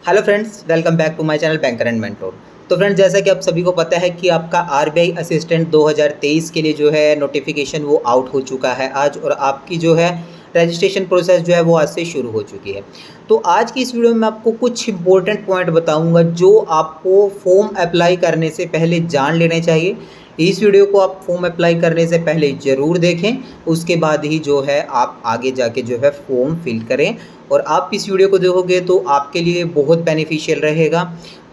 Hello friends, welcome back to my channel banker and mentor. तो friends, जैसा कि आप सभी को पता है कि आपका आरबीआई असिस्टेंट 2023 के लिए जो है नोटिफिकेशन वो आउट हो चुका है आज, और आपकी जो है रजिस्ट्रेशन प्रोसेस जो है वो आज से शुरू हो चुकी है। तो आज की इस वीडियो में मैं आपको कुछ इंपॉर्टेंट पॉइंट बताऊंगा जो आपको फॉर्म अप्लाई करने से पहले जान लेने चाहिए। इस वीडियो को आप फॉर्म अप्लाई करने से पहले ज़रूर देखें, उसके बाद ही जो है आप आगे जाके जो है फॉर्म फिल करें। और आप इस वीडियो को देखोगे तो आपके लिए बहुत बेनिफिशियल रहेगा,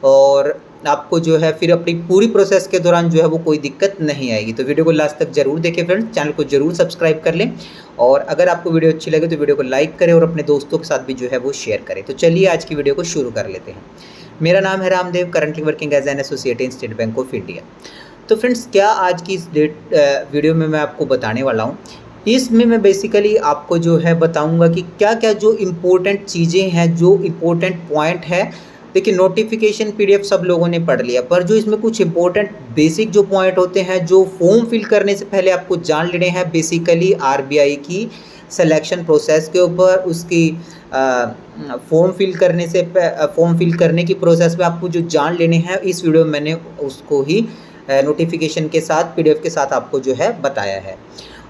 और आपको जो है फिर अपनी पूरी प्रोसेस के दौरान जो है वो कोई दिक्कत नहीं आएगी। तो वीडियो को लास्ट तक जरूर देखें फ्रेंड्स, चैनल को जरूर सब्सक्राइब कर लें, और अगर आपको वीडियो अच्छी लगे तो वीडियो को लाइक करें और अपने दोस्तों के साथ भी जो है वो शेयर करें। तो चलिए आज की वीडियो को शुरू कर लेते हैं। मेरा नाम है Ramdev, currently working as an associate in State Bank of India. तो फ्रेंड्स, क्या आज की इस वीडियो में मैं आपको बताने वाला हूँ, इसमें मैं बेसिकली आपको जो है बताऊंगा कि क्या क्या जो इम्पोर्टेंट चीज़ें हैं, जो इम्पोर्टेंट पॉइंट है। देखिए, नोटिफिकेशन पीडीएफ सब लोगों ने पढ़ लिया, पर जो इसमें कुछ इम्पोर्टेंट बेसिक जो पॉइंट होते हैं जो फॉर्म फिल करने से पहले आपको जान लेने हैं, बेसिकली आरबीआई की सिलेक्शन प्रोसेस के ऊपर, उसकी फॉर्म फिल करने की प्रोसेस में आपको जो जान लेने हैं, इस वीडियो में मैंने उसको ही नोटिफिकेशन के साथ पीडीएफ के साथ आपको जो है बताया है।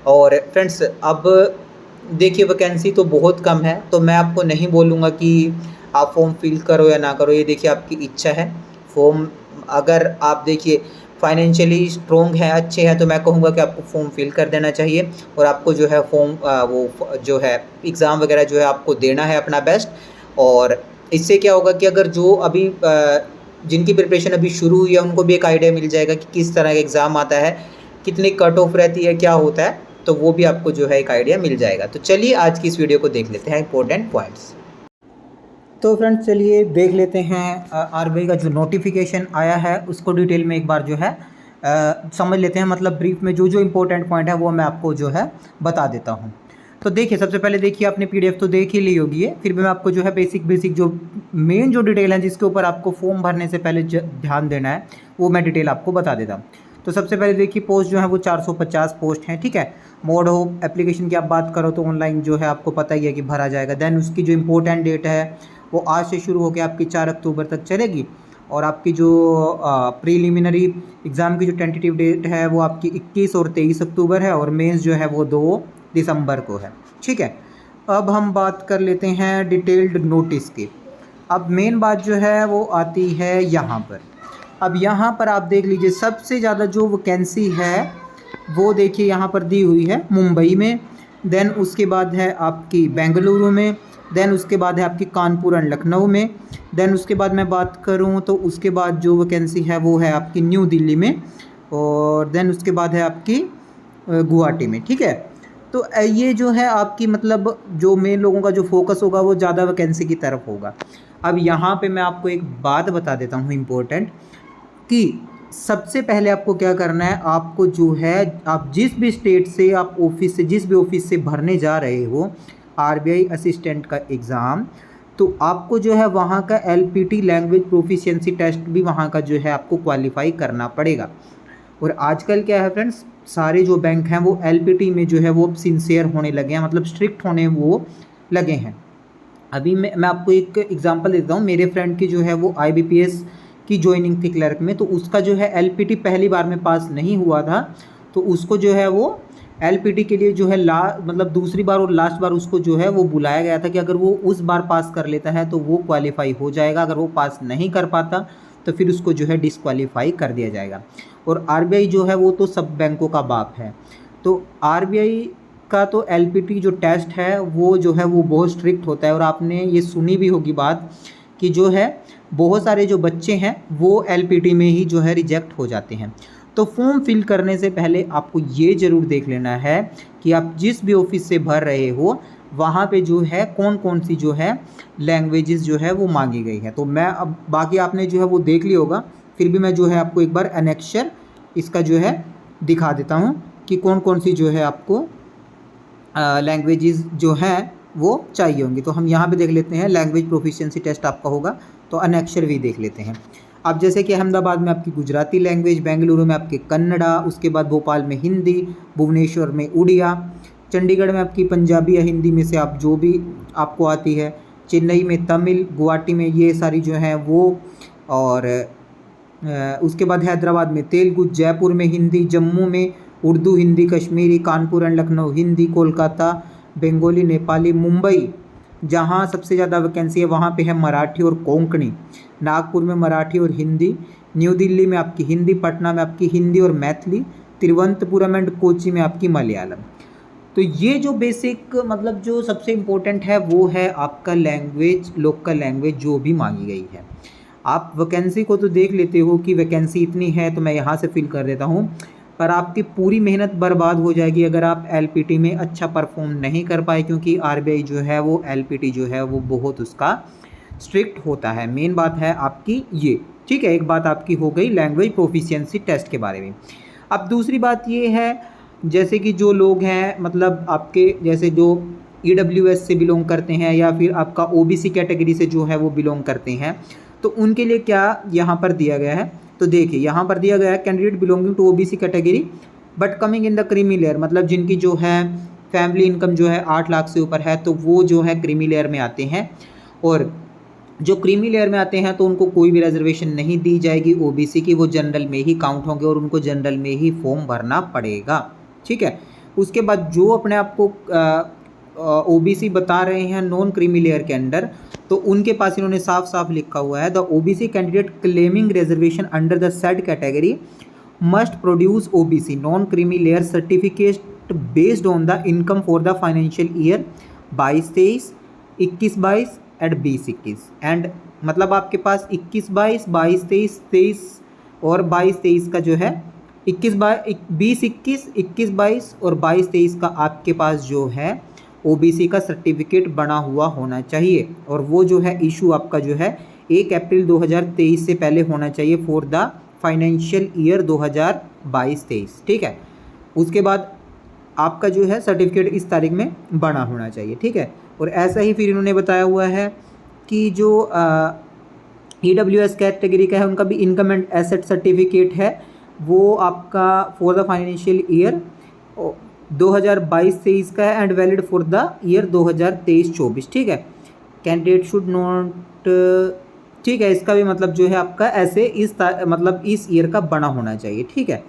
और फ्रेंड्स, अब देखिए, वैकेंसी तो बहुत कम है, तो मैं आपको नहीं बोलूँगा कि आप फॉर्म फिल करो या ना करो, ये देखिए आपकी इच्छा है। फॉर्म, अगर आप देखिए फाइनेंशियली स्ट्रोंग है, अच्छे हैं, तो मैं कहूँगा कि आपको फॉर्म फिल कर देना चाहिए, और आपको जो है फॉर्म वो जो है एग्ज़ाम वगैरह जो है आपको देना है अपना बेस्ट। और इससे क्या होगा कि अगर जो अभी जिनकी प्रिपरेशन अभी शुरू हुई है उनको भी एक आइडिया मिल जाएगा कि किस तरह का एग्ज़ाम आता है, कितनी कट ऑफ रहती है, क्या होता है, तो वो भी आपको जो है एक आइडिया मिल जाएगा। तो चलिए आज की इस वीडियो को देख लेते हैं इंपॉर्टेंट पॉइंट्स। तो फ्रेंड्स, चलिए देख लेते हैं आरबीआई का जो नोटिफिकेशन आया है उसको डिटेल में एक बार जो है समझ लेते हैं। मतलब ब्रीफ में जो जो इम्पोर्टेंट पॉइंट है वो मैं आपको जो है बता देता हूँ। तो देखिए, सबसे पहले देखिए, आपने पीडीएफ तो देख ही ली होगी है, फिर भी मैं आपको जो है बेसिक जो मेन जो डिटेल है जिसके ऊपर आपको फॉर्म भरने से पहले ध्यान देना है, वो मैं डिटेल आपको बता देता हूँ। तो सबसे पहले देखिए, पोस्ट जो है वो 450 पोस्ट हैं, ठीक है। मोड ऑफ एप्लीकेशन की आप बात करो तो ऑनलाइन जो है आपको पता ही है कि भरा जाएगा। देन उसकी जो इम्पोर्टेंट डेट है वो आज से शुरू होकर आपकी 4 अक्टूबर तक चलेगी, और आपकी जो प्रीलिमिनरी एग्ज़ाम की जो टेंटेटिव डेट है वो आपकी 21 और 23 अक्टूबर है, और मेंस जो है वो 2 दिसंबर को है, ठीक है। अब हम बात कर लेते हैं डिटेल्ड नोटिस की। अब मेन बात जो है वो आती है यहाँ पर। अब यहाँ पर आप देख लीजिए, सबसे ज़्यादा जो वैकेंसी है वो देखिए यहाँ पर दी हुई है मुंबई में, देन उसके बाद है आपकी बेंगलुरु में, देन उसके बाद है आपकी कानपुर एंड लखनऊ में, देन उसके बाद मैं बात करूँ तो उसके बाद जो वैकेंसी है वो है आपकी न्यू दिल्ली में, और देन उसके बाद है आपकी गुवाहाटी में, ठीक है। तो ये जो है आपकी, मतलब जो मेन लोगों का जो फोकस होगा वो ज़्यादा वैकेंसी की तरफ होगा। अब यहाँ पे मैं आपको एक बात बता देता हूँ इम्पोर्टेंट, कि सबसे पहले आपको क्या करना है, आपको जो है आप जिस भी स्टेट से आप ऑफिस से, जिस भी ऑफिस से भरने जा रहे हो आरबीआई असिस्टेंट का एग्ज़ाम, तो आपको जो है वहाँ का एलपीटी लैंग्वेज प्रोफिशिएंसी टेस्ट भी वहाँ का जो है आपको क्वालिफाई करना पड़ेगा। और आजकल क्या है फ्रेंड्स, सारे जो बैंक हैं वो एलपीटी में जो है वो सिंसियर होने लगे हैं, मतलब स्ट्रिक्ट होने वो लगे हैं। अभी मैं आपको एक एग्जांपल देता हूँ। मेरे फ्रेंड की जो है वो आईबीपीएस की ज्वाइनिंग थी क्लर्क में, तो उसका जो है एलपीटी पहली बार में पास नहीं हुआ था, तो उसको जो है वो एलपीटी के लिए जो है मतलब दूसरी बार और लास्ट बार उसको जो है वो बुलाया गया था कि अगर वो उस बार पास कर लेता है तो वो क्वालिफाई हो जाएगा, अगर वो पास नहीं कर पाता तो फिर उसको जो है डिसक्वालीफाई कर दिया जाएगा। और आरबीआई जो है वो तो सब बैंकों का बाप है, तो आरबीआई का तो एलपीटी जो टेस्ट है वो जो है वो बहुत स्ट्रिक्ट होता है। और आपने ये सुनी भी होगी बात कि जो है बहुत सारे जो बच्चे हैं वो एलपीटी में ही जो है रिजेक्ट हो जाते हैं। तो फॉर्म फिल करने से पहले आपको ये ज़रूर देख लेना है कि आप जिस भी ऑफिस से भर रहे हो वहाँ पे जो है कौन कौन सी जो है लैंग्वेजेस जो है वो मांगी गई है। तो मैं अब बाकी आपने जो है वो देख लिया होगा, फिर भी मैं जो है आपको एक बार एनेक्चर इसका जो है दिखा देता हूँ कि कौन कौन सी जो है आपको लैंग्वेजेस जो हैं वो चाहिए होंगी। तो हम यहाँ पे देख लेते हैं, लैंग्वेज प्रोफिशिएंसी टेस्ट आपका होगा, तो अनेक्चर भी देख लेते हैं। अब जैसे कि अहमदाबाद में आपकी गुजराती लैंग्वेज, बेंगलुरु में आपकी कन्नड़ा, उसके बाद भोपाल में हिंदी, भुवनेश्वर में उड़िया, चंडीगढ़ में आपकी पंजाबी या हिंदी में से आप जो भी आपको आती है, चेन्नई में तमिल, गुवाहाटी में ये सारी जो हैं वो, और उसके बाद हैदराबाद में तेलुगु, जयपुर में हिंदी, जम्मू में उर्दू, हिंदी, कश्मीरी, कानपुर एंड लखनऊ हिंदी, कोलकाता बंगाली, नेपाली, मुंबई जहाँ सबसे ज़्यादा वैकेंसी है वहाँ पे है मराठी और कोंकणी, नागपुर में मराठी और हिंदी, न्यू दिल्ली में आपकी हिंदी, पटना में आपकी हिंदी और मैथिली, तिरुवनंतपुरम एंड कोची में आपकी मलयालम। तो ये जो बेसिक मतलब जो सबसे इम्पोर्टेंट है वो है आपका लैंग्वेज, लोकल लैंग्वेज जो भी मांगी गई है। आप वैकेंसी को तो देख लेते हो कि वैकेंसी इतनी है तो मैं यहाँ से फिल कर देता हूँ, पर आपकी पूरी मेहनत बर्बाद हो जाएगी अगर आप एलपीटी में अच्छा परफॉर्म नहीं कर पाए, क्योंकि आरबीआई जो है वो एलपीटी जो है वो बहुत उसका स्ट्रिक्ट होता है। मेन बात है आपकी ये, ठीक है। एक बात आपकी हो गई लैंग्वेज प्रोफिशिएंसी टेस्ट के बारे में। अब दूसरी बात ये है, जैसे कि जो लोग हैं मतलब आपके जैसे जो ईडब्ल्यूएस से बिलोंग करते हैं या फिर आपका ओबीसी कैटेगरी से जो है वो बिलोंग करते हैं, तो उनके लिए क्या यहाँ पर दिया गया है, तो देखिए यहाँ पर दिया गया है candidate belonging to OBC category but coming in the creamy layer, मतलब जिनकी जो है फैमिली इनकम जो है 8 लाख से ऊपर है तो वो जो है क्रीमी लेयर में आते हैं। और जो क्रीमी लेयर में आते हैं तो उनको कोई भी रिजर्वेशन नहीं दी जाएगी ओबीसी की, वो जनरल में ही काउंट होंगे और उनको जनरल में ही फॉर्म भरना पड़ेगा, ठीक है। उसके बाद जो अपने आप को ओबीसी बता रहे हैं नॉन क्रीमी लेयर के अंडर, तो उनके पास इन्होंने साफ साफ लिखा हुआ है the OBC candidate claiming reservation under the said category must produce OBC non creamy layer certificate based on the income for the financial year 22-23, 21-22 and 20-21 and मतलब आपके पास 21-22, 22-23, 23 और 22-23 का जो है 20-21, 21-22 और 22-23 का आपके पास जो है ओबीसी का सर्टिफिकेट बना हुआ होना चाहिए, और वो जो है इशू आपका जो है 1 अप्रैल 2023 से पहले होना चाहिए फॉर द फाइनेंशियल ईयर 2022-23, ठीक है। उसके बाद आपका जो है सर्टिफिकेट इस तारीख में बना होना चाहिए, ठीक है। और ऐसा ही फिर इन्होंने बताया हुआ है कि जो ईडब्ल्यूएस कैटेगरी का है उनका भी इनकम एंड एसेट सर्टिफिकेट है वो आपका फॉर द फाइनेंशियल ईयर 2022-23 का है and valid for the year 2023-24, ठीक है। कैंडिडेट शुड नॉट, ठीक है, इसका भी मतलब जो है आपका ऐसे मतलब इस ईयर का बना होना चाहिए, ठीक है।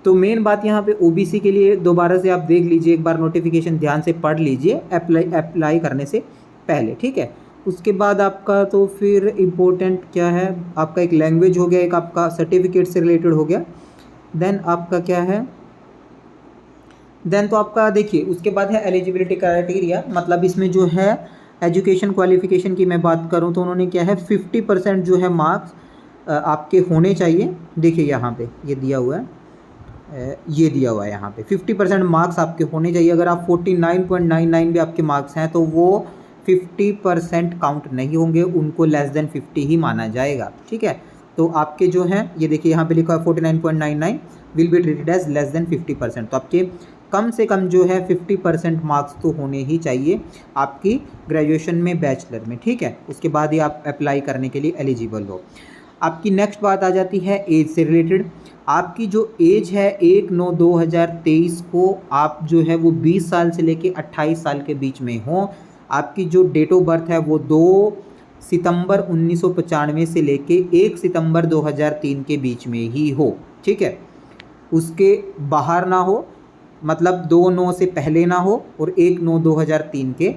तो मेन बात यहाँ पे ओबीसी के लिए दोबारा से आप देख लीजिए, एक बार नोटिफिकेशन ध्यान से पढ़ लीजिए अप्लाई करने से पहले, ठीक है। उसके बाद आपका तो फिर इम्पोर्टेंट क्या है, आपका एक लैंग्वेज हो गया, एक आपका सर्टिफिकेट से रिलेटेड हो गया, देन आपका क्या है, देन तो आपका देखिए उसके बाद है एलिजिबिलिटी क्राइटेरिया, मतलब इसमें जो है एजुकेशन क्वालिफिकेशन की मैं बात करूं तो उन्होंने क्या है 50% जो है मार्क्स आपके होने चाहिए। देखिए यहाँ पे ये दिया हुआ है, ये दिया हुआ है यहाँ पे 50% मार्क्स आपके होने चाहिए। अगर आप 49.99 भी आपके मार्क्स हैं तो वो 50% काउंट नहीं होंगे, उनको लेस देन 50 ही माना जाएगा, ठीक है। तो आपके जो हैं ये देखिए यहाँ पे लिखा है 49.99 will be treated as less than 50%, तो आपके कम से कम जो है 50% मार्क्स तो होने ही चाहिए आपकी ग्रेजुएशन में, बैचलर में, ठीक है। उसके बाद ही आप अप्लाई करने के लिए एलिजिबल हो। आपकी नेक्स्ट बात आ जाती है एज से रिलेटेड। आपकी जो एज है 1/9/2023 को आप जो है वो 20 साल से लेके 28 साल के बीच में हो। आपकी जो डेट ऑफ बर्थ है वो 2 सितंबर 1995 से लेके 1 सितंबर 2003 के बीच में ही हो, ठीक है। उसके बाहर ना हो, मतलब 2/9 से पहले ना हो और 1/9/2003 के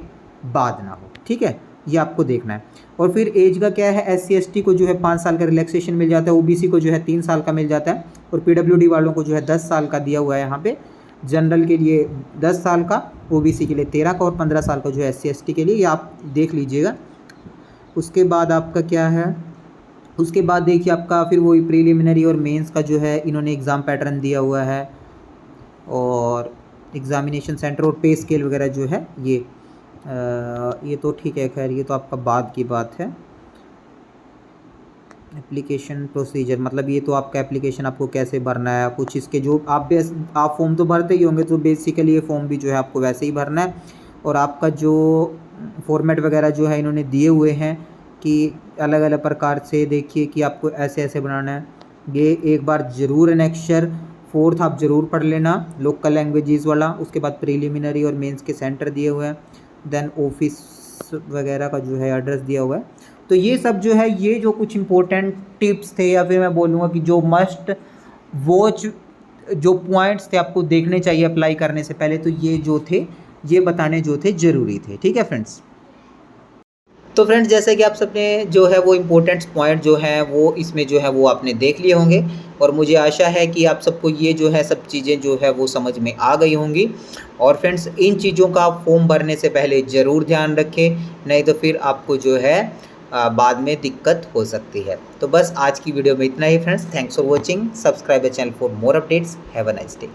बाद ना हो, ठीक है। ये आपको देखना है। और फिर एज का क्या है, SC/ST को जो है 5 साल का रिलैक्सेशन मिल जाता है, OBC को जो है 3 साल का मिल जाता है और PWD वालों को जो है 10 साल का दिया हुआ है यहाँ पे। जनरल के लिए 10 साल का, OBC के लिए 13 का और 15 साल का जो है SC/ST के लिए, ये आप देख लीजिएगा। उसके बाद आपका क्या है, उसके बाद देखिए आपका फिर वही प्रीलिमिनरी और मेंस का जो है इन्होंने एग्ज़ाम पैटर्न दिया हुआ है और एग्ज़ामिनेशन सेंटर और पे स्केल वगैरह जो है ये तो ठीक है, खैर ये तो आपका बाद की बात है। एप्लीकेशन प्रोसीजर, मतलब ये तो आपका एप्लीकेशन आपको कैसे भरना है, कुछ इसके जो आप फॉर्म तो भरते ही होंगे, तो बेसिकली ये फॉर्म भी जो है आपको वैसे ही भरना है। और आपका जो फॉर्मेट वगैरह जो है इन्होंने दिए हुए हैं कि अलग अलग प्रकार से, देखिए कि आपको ऐसे ऐसे बनाना है। ये एक बार ज़रूर एनेक्चर 4th आप ज़रूर पढ़ लेना, लोकल लैंग्वेजेस वाला। उसके बाद प्रीलिमिनरी और मेंस के सेंटर दिए हुए हैं, देन ऑफिस वगैरह का जो है एड्रेस दिया हुआ है। तो ये सब जो है, ये जो कुछ इम्पोर्टेंट टिप्स थे, या फिर मैं बोलूँगा कि जो मस्ट वॉच जो पॉइंट्स थे आपको देखने चाहिए अप्लाई करने से पहले, तो ये जो थे, ये बताने जो थे ज़रूरी थे। ठीक है फ्रेंड्स। तो फ्रेंड्स, जैसे कि आप सबने जो है वो इम्पोर्टेंट्स पॉइंट जो है वो इसमें जो है वो आपने देख लिए होंगे, और मुझे आशा है कि आप सबको ये जो है सब चीज़ें जो है वो समझ में आ गई होंगी। और फ्रेंड्स, इन चीज़ों का आप फॉर्म भरने से पहले ज़रूर ध्यान रखें, नहीं तो फिर आपको जो है बाद में दिक्कत हो सकती है। तो बस आज की वीडियो में इतना ही friends. Thanks for watching. Subscribe the channel for more updates. Have a nice day.